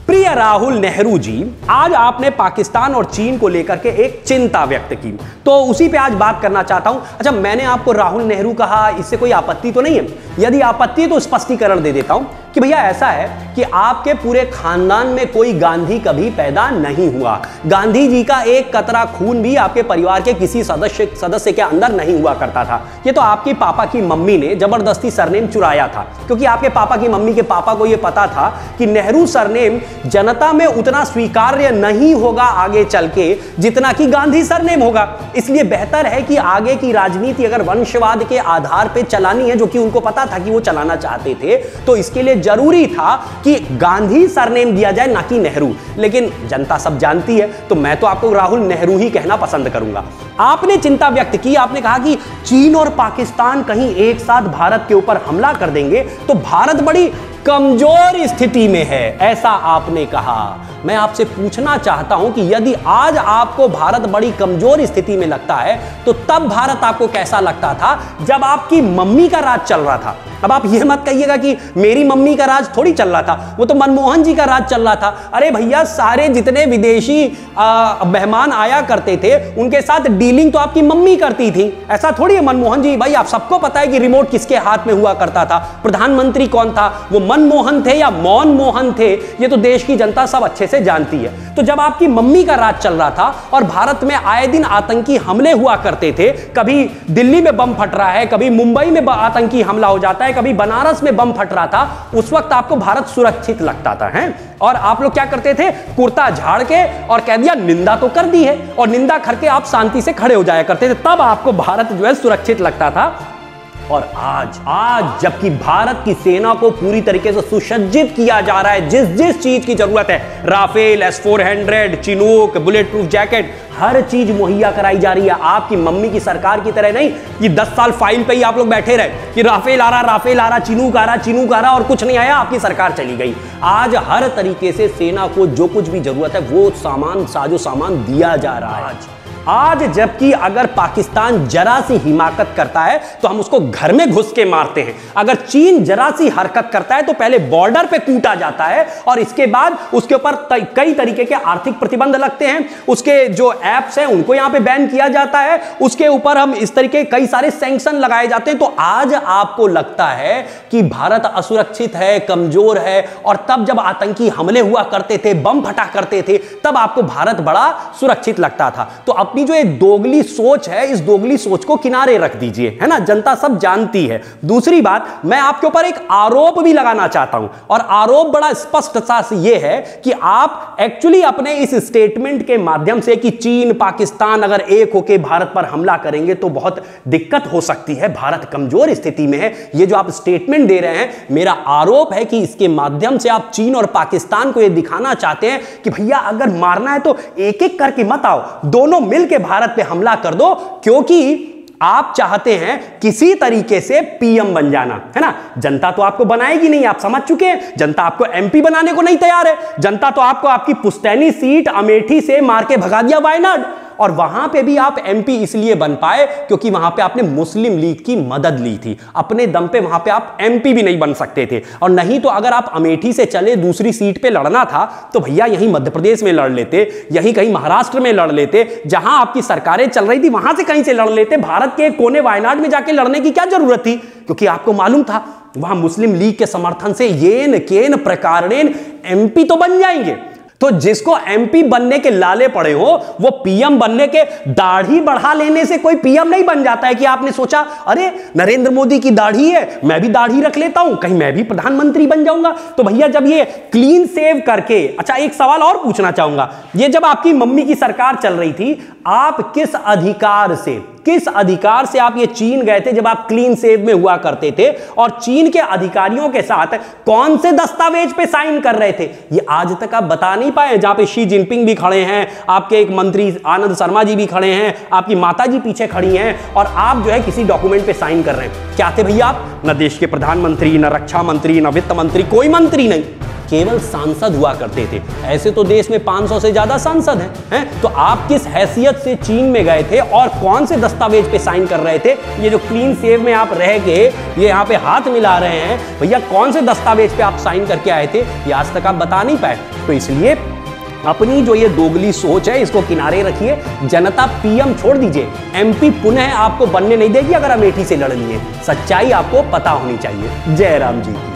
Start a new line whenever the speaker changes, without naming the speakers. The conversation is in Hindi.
प्रिय राहुल नेहरू जी, आज आपने पाकिस्तान और चीन को लेकर के एक चिंता व्यक्त की, तो उसी पे आज बात करना चाहता हूं। अच्छा, मैंने आपको राहुल नेहरू कहा, इससे कोई आपत्ति तो नहीं है? यदि आपत्ति है तो स्पष्टीकरण दे देता हूं कि भैया ऐसा है कि आपके पूरे खानदान में कोई गांधी कभी पैदा नहीं हुआ। गांधी जी का एक कतरा खून भी आपके परिवार के किसी सदस्य के अंदर नहीं हुआ करता था। ये तो आपके पापा की मम्मी ने जबरदस्ती सरनेम चुराया था, क्योंकि आपके पापा की मम्मी के पापा को यह पता था कि नेहरू सरनेम जनता में उतना स्वीकार्य नहीं होगा आगे चल के जितना कि गांधी सरनेम होगा। इसलिए बेहतर है कि आगे की राजनीति अगर वंशवाद के आधार पर चलानी है, जो कि उनको पता था कि वो चलाना चाहते थे, तो इसके लिए जरूरी था कि गांधी सरनेम दिया जाए, ना कि नेहरू। लेकिन जनता सब जानती है, तो मैं तो आपको राहुल नेहरू ही कहना पसंद करूंगा। आपने चिंता व्यक्त की, आपने कहा कि चीन और पाकिस्तान कहीं एक साथ भारत के ऊपर हमला कर देंगे तो भारत बड़ी कमजोर स्थिति में है, ऐसा आपने कहा। मैं आपसे पूछना चाहता हूं कि यदि आज आपको भारत बड़ी कमजोर स्थिति में लगता है, तो तब भारत आपको कैसा लगता था जब आपकी मम्मी का राज चल रहा था? अब आप यह मत कहिएगा कि मेरी मम्मी का राज थोड़ी चल रहा था, वो तो मनमोहन जी का राज चल रहा था। अरे भैया, सारे जितने विदेशी मेहमान आया करते थे, उनके साथ डीलिंग तो आपकी मम्मी करती थी। ऐसा थोड़ी है मनमोहन जी, भाई आप सबको पता है कि रिमोट किसके हाथ में हुआ करता था, प्रधानमंत्री कौन था, वो मनमोहन थे या मौन मोहन थे, ये तो देश की जनता सब अच्छे से जानती है। तो जब आपकी मम्मी का राज चल रहा था और भारत में आए दिन आतंकी हमले हुआ करते थे, कभी दिल्ली में बम फट रहा है, कभी मुंबई में आतंकी हमला हो जाता है, कभी बनारस में बम फट रहा था, उस वक्त आपको भारत सुरक्षित लगता था, हैं? और आप लोग क्या करते थे? कुर्ता झाड़ के और कह दिया निंदा तो कर दी है, और निंदा करके आप शांति से खड़े हो जाया करते थे, तब आपको भारत जो है सुरक्षित लगता था। और आज जबकि भारत की सेना को पूरी तरीके से सुसज्जित किया जा रहा है, जिस जिस चीज की जरूरत है, Rafale, S-400, Chinook, bulletproof jacket, हर चीज मुहैया कराई जा रही है। आपकी मम्मी की सरकार की तरह नहीं कि 10 साल फाइल पे ही आप लोग बैठे रहे कि राफेल आ रहा, चिनूक आ रहा और कुछ नहीं आया, आपकी सरकार चली गई। आज हर तरीके से सेना को जो कुछ भी जरूरत है वो सामान, साजो सामान दिया जा रहा है। आज जबकि अगर पाकिस्तान जरा सी हिमाकत करता है तो हम उसको घर में घुस के मारते हैं। अगर चीन जरा सी हरकत करता है तो पहले बॉर्डर पे कूटा जाता है और इसके बाद उसके ऊपर कई तरीके के आर्थिक प्रतिबंध लगते हैं। उसके जो ऐप्स हैं उनको यहां पे बैन किया जाता है, उसके ऊपर हम इस तरीके कई सारे सैंक्शन लगाए जाते हैं। तो आज आपको लगता है कि भारत असुरक्षित है, कमजोर है, और तब जब आतंकी हमले हुआ करते थे, बम फटा करते थे, तब आपको भारत बड़ा सुरक्षित लगता था। तो अपनी जो ये दोगली सोच है, इस दोगली सोच को किनारे रख दीजिए, है ना? जनता सब जानती है। दूसरी बात, मैं आपके ऊपर एक आरोप भी लगाना चाहता हूं, और आरोप बड़ा स्पष्ट सा ये है कि आप एक्चुअली अपने इस स्टेटमेंट के माध्यम से कि चीन पाकिस्तान अगर एक होकर भारत पर हमला करेंगे तो बहुत दिक्कत हो सकती है, भारत कमजोर स्थिति में है, ये जो आप स्टेटमेंट दे रहे हैं, मेरा आरोप है कि इसके माध्यम से आप चीन और पाकिस्तान को यह दिखाना चाहते हैं कि भैया अगर मारना है तो एक एक करके मत आओ, दोनों मिलकर भारत पे हमला कर दो, क्योंकि आप चाहते हैं किसी तरीके से पीएम बन जाना, है ना? जनता तो आपको बनाएगी नहीं, आप समझ चुके हैं। जनता आपको एमपी बनाने को नहीं तैयार है। जनता तो आपको आपकी पुश्तैनी सीट अमेठी से मार के भगा दिया वायनाड, और वहां पे भी आप एमपी इसलिए बन पाए क्योंकि वहां पे आपने मुस्लिम लीग की मदद ली थी। अपने दम पे वहां पे आप एमपी भी नहीं बन सकते थे, और नहीं तो अगर आप अमेठी से चले दूसरी सीट पे लड़ना था तो भैया यहीं मध्य प्रदेश में लड़ लेते, यहीं कहीं महाराष्ट्र में लड़ लेते, जहां आपकी सरकारें चल रही थी वहां से कहीं से लड़ लेते। भारत के कोने वायनाड में जाके लड़ने की क्या जरूरत थी? क्योंकि आपको मालूम था वहां मुस्लिम लीग के समर्थन से येन केन प्रकारेण एमपी तो बन जाएंगे। तो जिसको एमपी बनने के लाले पड़े हो वो पीएम बनने के दाढ़ी बढ़ा लेने से कोई पीएम नहीं बन जाता है कि आपने सोचा अरे नरेंद्र मोदी की दाढ़ी है, मैं भी दाढ़ी रख लेता हूं, कहीं मैं भी प्रधानमंत्री बन जाऊंगा। तो भैया जब ये क्लीन सेव करके, अच्छा एक सवाल और पूछना चाहूंगा, ये जब आपकी मम्मी की सरकार चल रही थी, आप किस अधिकार से आप ये चीन गए थे जब आप क्लीन सेव में हुआ करते थे, और चीन के अधिकारियों के साथ कौन से दस्तावेज पे साइन कर रहे थे? ये आज तक आप बता नहीं पाए। जहां पे शी जिनपिंग भी खड़े हैं, आपके एक मंत्री आनंद शर्मा जी भी खड़े हैं, आपकी माता जी पीछे खड़ी हैं, और आप जो है किसी डॉक्यूमेंट पे साइन कर रहे हैं। क्या थे भैया आप? न देश के प्रधानमंत्री, न रक्षा मंत्री, न वित्त मंत्री, कोई मंत्री नहीं। केवल सांसद हुआ करते थे। ऐसे तो देश में 500 से ज्यादा सांसद हैं। तो आप किस हैसियत से चीन में गए थे और कौन से दस्तावेज पे साइन कर रहे थे? ये जो क्लीन सेव में आप रह के ये यहाँ पे हाथ मिला रहे हैं, भैया कौन से दस्तावेज पे आप साइन करके आए थे? ये आज तक आप बता नहीं पाए। तो इसलिए अपनी जो ये दोगली सोच है इसको किनारे रखिए। जनता पीएम छोड़ दीजिए, एमपी पुनः आपको बनने नहीं देगी अगर अमेठी से लड़ लिए। सच्चाई आपको पता होनी चाहिए। जय राम जी की।